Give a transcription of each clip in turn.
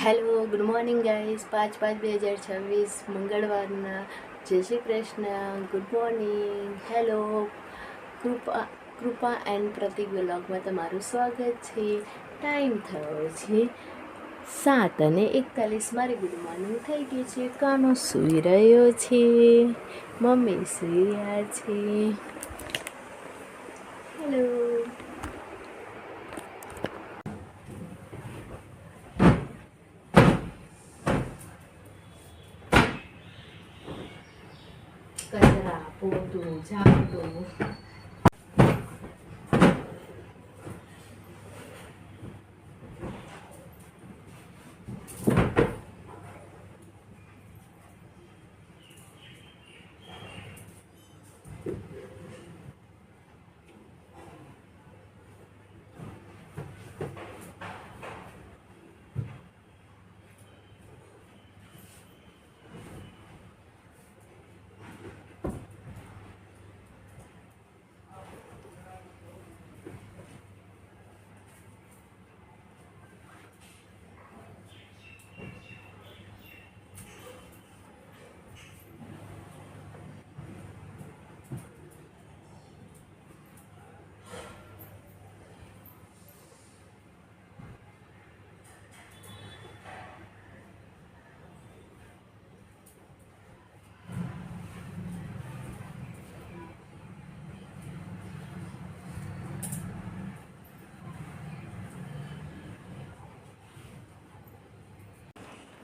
Hello, good morning guys. 5/5/2026 મંગળવારના જય Shri Krishna. Good morning. Hello, Kripa Kripa and Pratik વ્લોગમાં તમારું સ્વાગત છે. ટાઈમ થયો છે 7:41. મારી ગુડ મોર્નિંગ થઈ ગઈ છે. કાનો સૂઈ રહ્યો છે, મમ્મી સૂઈ રહ્યા છે. હેલો. કચરા પોતું ઝાડું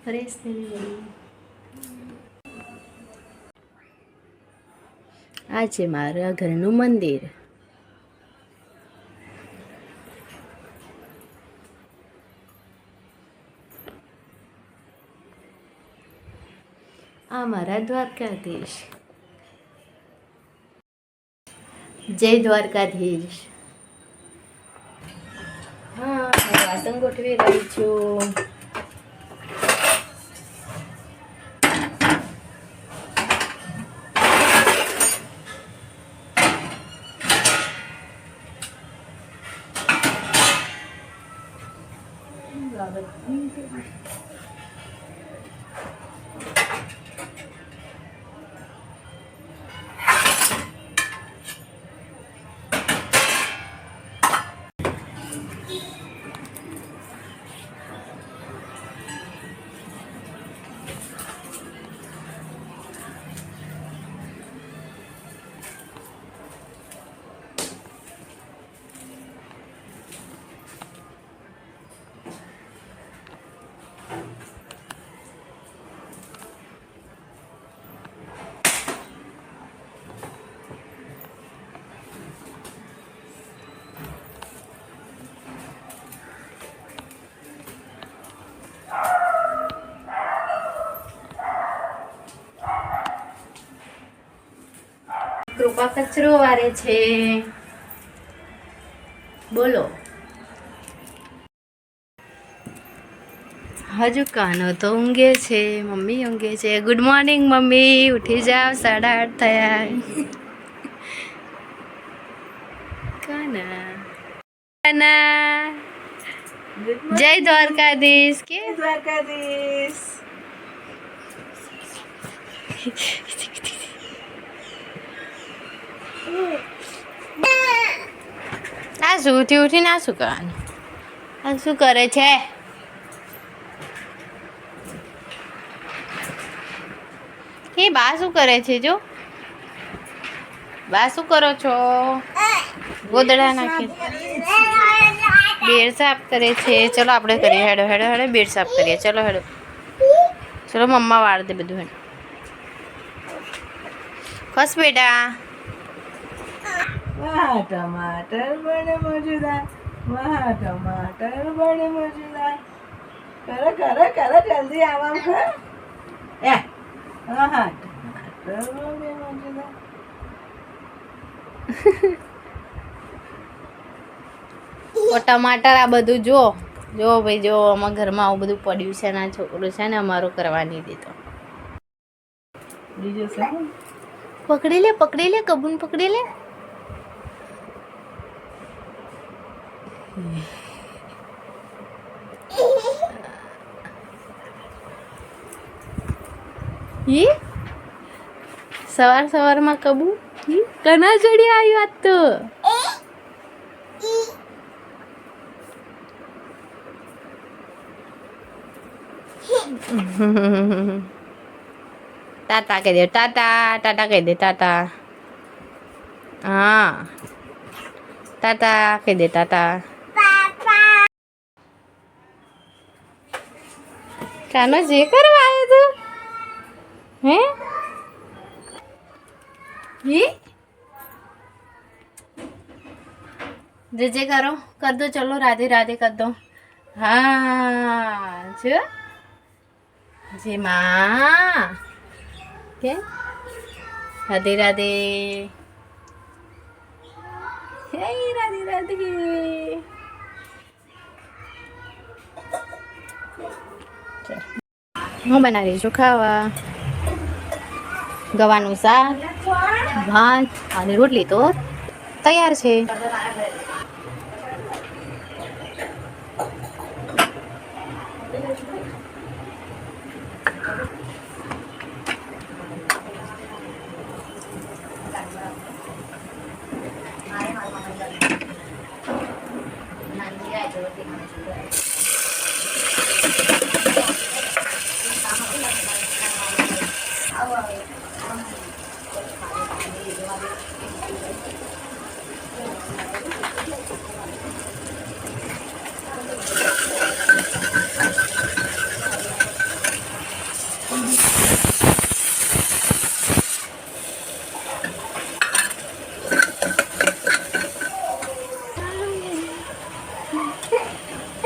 ફ્રેશ થઈને વળી. આ છે મારા ઘરનું મંદિર. આ મારા દ્વારકાધીશ. જય દ્વારકાધીશ. હા, વાસણ ગોઠવી રહી છું. કૃપા કચરો વારે છે. બોલો. હજુ કાનો તો ઊંઘે છે, મમ્મી ઊંઘે છે. ગુડ મોર્નિંગ મમ્મી, ઉઠી જાઓ, 8:30 થયા. કાના કાના જય દ્વારકાધીશ. કે દ્વારકાધીશ. આ શું ઉઠીને આ શું કરવાનું? આ શું કરે છે? એ બા શું કરે છે? જો બા શું કરો છો? ગોદડા નાખી બેડ સાફ કરે છે. ચલો આપણે કરીએ. હેડો હેડો હેડો બેડ સાફ કરીએ. ચલો હેડો. ચલો મમ્મા વાળ દે બધું. હેડો ખસ બેટા. વાહ ટમાટર બડે મજેદાર, વાહ ટમાટર બડે મજેદાર. કરો કરો કરો, જલ્દી આવામ કર. વાહ ટમાટર બડે મજેદાર. ટમાટર આ બધું જો જો ભાઈ જો, અમારા ઘરમાં આવું બધું પડ્યું છે. ના છોકરો છે ને અમારો કરવા નહીં દેતો. બીજું શું? પકડી લે કબૂન પકડી લે. ઈ સવારમાં કબુ ઈ કના જોડી આવ્યું આજ તો ટાટા કહી દે ટાટા કહી દે ટાટા હા ટાટા કહી દે ટાટા કાનો જે કરવા આવ્યો તું હે જે કરો કર દો ચલો રાધે રાધે કર દો હા જો જે માં કે રાધે રાધે હે રાધે રાધે હું બનાવી છું ખાવા ગવાનું શાક ભાત અને રોટલી તો તૈયાર છે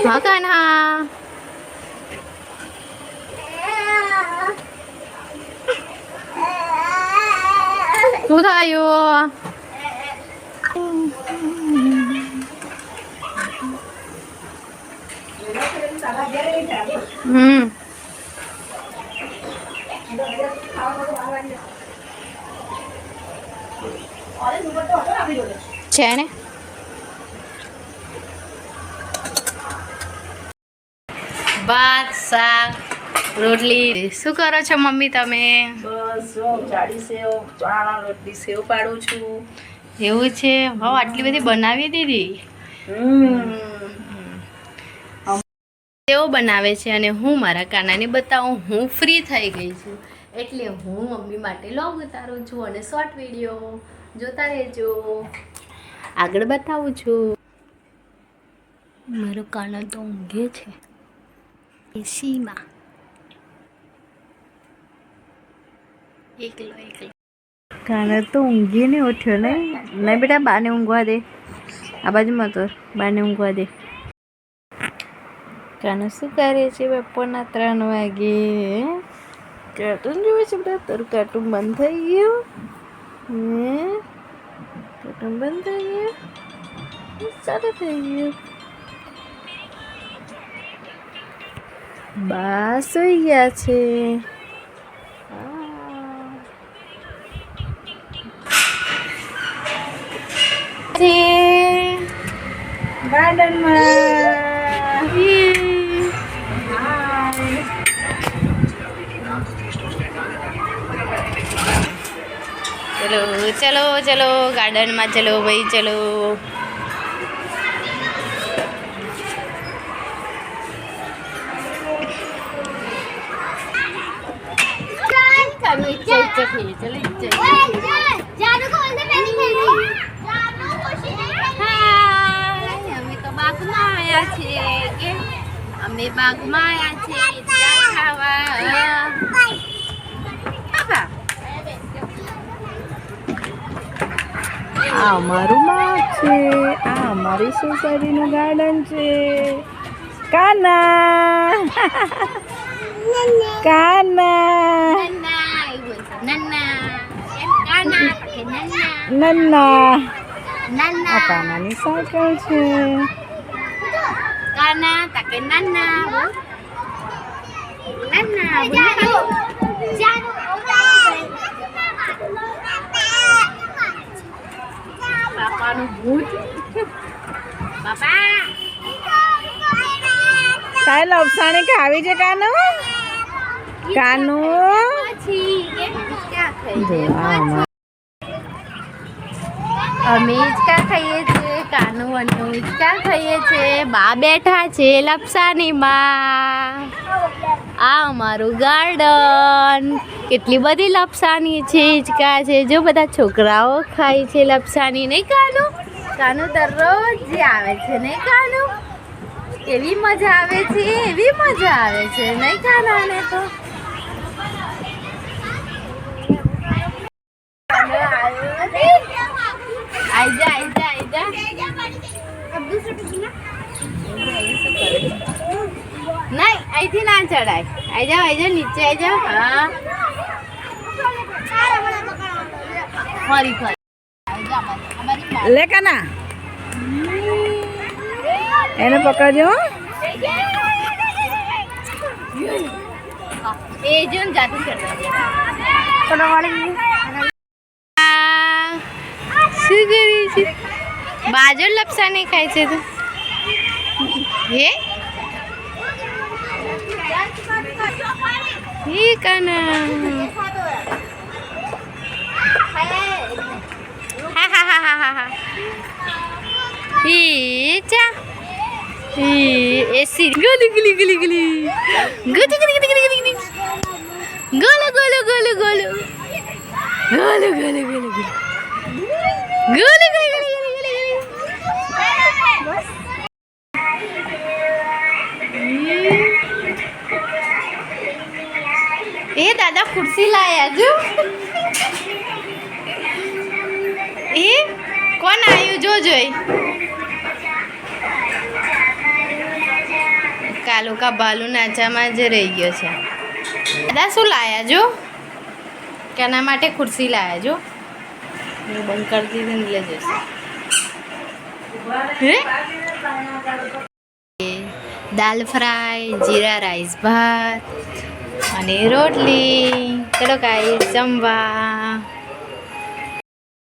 હા કાના શું થયું છે ને ભાત શાક રોટલી શું કરો છો મમ્મી તમે બસ હું જાડી સેવ ચણા રોટલી સેવ પાડું છું એવું છે ભાવ આટલી બધી બનાવી દીધી તેઓ બનાવે છે અને હું મારા કાનાને બતાવું હું ફ્રી થઈ ગઈ છું એટલે હું મમ્મી માટે લોગ ઉતારું છું અને શોર્ટ વિડીયો જોતા રહેજો આગળ બતાવું છું મારો કાના તો ઊંઘે છે એસીમાં એકલો કાને તો ઊંઘીને ઉઠ્યો નહીં બેટા બાને ઊંઘવા દે આ બાજુમાં તો બાને ઊંઘવા દે કાને શું કરે છે બપોરના 3 વાગે કાર્ટૂન જોવે છે બેટા તારું કાર્ટૂન બંધ થઈ ગયું કાર્ટૂન બંધ થઈ ગયું ચાલુ થઈ ગયું બા સુઈ ગયા છે ગાર્ડનમાં ચલો ચલો ચલો ગાર્ડનમાં ચલો ભાઈ ચલો અમે બાગમાં આવ્યા છીએ ખાવા આ અમારું બાગ છે આ અમારી સોસાયટીનું ગાર્ડન છે કાના કાના નન્ના આ કાનાની સાયકલ છે કાના તાકે નાના પાપાનું ભૂત પાપા તારે લપસાણી ખાવી છે કાનો કાનો અમે હિંચકા ખાઈએ છીએ, કાનું અને હિંચકા ખાઈએ છીએ. બા બેઠા છે લપસાનીમાં. આ અમારું ગાર્ડન. કેટલી બધી લપસાની છે, હિંચકા છે. જો બધા છોકરાઓ ખાય છે લપસાની. નહીં કાનું? કાનું દરરોજ જે આવે છે નહીં કાનું? એવી મજા આવે છે, એવી મજા આવે છે નહીં કાનાને તો. આઈજા આઈજા આઈજા. નહીં અહીંથી ના ચડાય. આઈજા આઈજા નીચે આઈજા. હા ફરી ફરી લે કાના એને પકડજો. એ જો ને જાતું ચડવા. શું કરી છે? બાજુ લપસાની ખાય છે તું. હે કાના. એસી ગોલુ ગલી ગલી ગલી ગોલુ ગલી ગલી ગલી ગલી ગોલુ ગોલુ ગોલુ ગોલુ ગોલુ ગોલુ ગોલુ ગોલુ ગોલુ ગોલુ એ દાદા ખુરશી લાયા જો. એ કોણ આવ્યું જો જોઈ. કાલુ કા ભાલુ નાચામાં જ રહી ગયો છે. દાદા શું લાયા જો? કેના માટે ખુરશી લાયા જો. બંધ કરી દીધી ને એટલે જશે. દાલ ફ્રાય, જીરા રાઈસ ભાત અને રોટલી. ચલો ગાઈસ જમવા.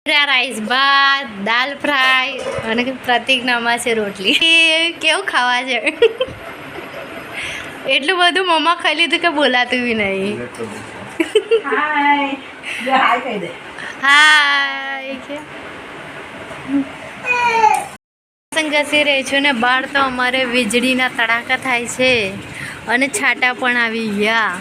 જીરા રાઈસ ભાત, દાલ ફ્રાય અને પ્રતિક નામા છે રોટલી. કેવું ખાવા છે? એટલું બધું મમ્મા ખાઈ લીધું કે બોલાતું બી નહીં. હાય કે ઘસી રહી છું ને બહાર તો અમારે વીજળીના તડાકા થાય છે અને છાંટા પણ આવી ગયા.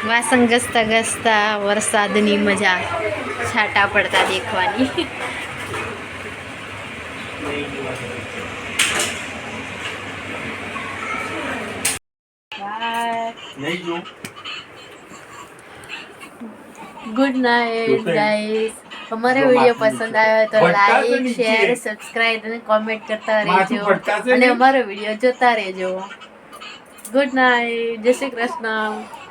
વાસણ ઘસતા ઘસતા વરસાદની મજા છાંટા પડતા દેખવાની. Good night guys. અમારો વિડીયો પસંદ આવ્યો તો લાઈક શેર સબસ્ક્રાઇબ અને કોમેન્ટ કરતા રહેજો અને અમારો વિડીયો જોતા રહેજો. Good night. જય શ્રી કૃષ્ણ.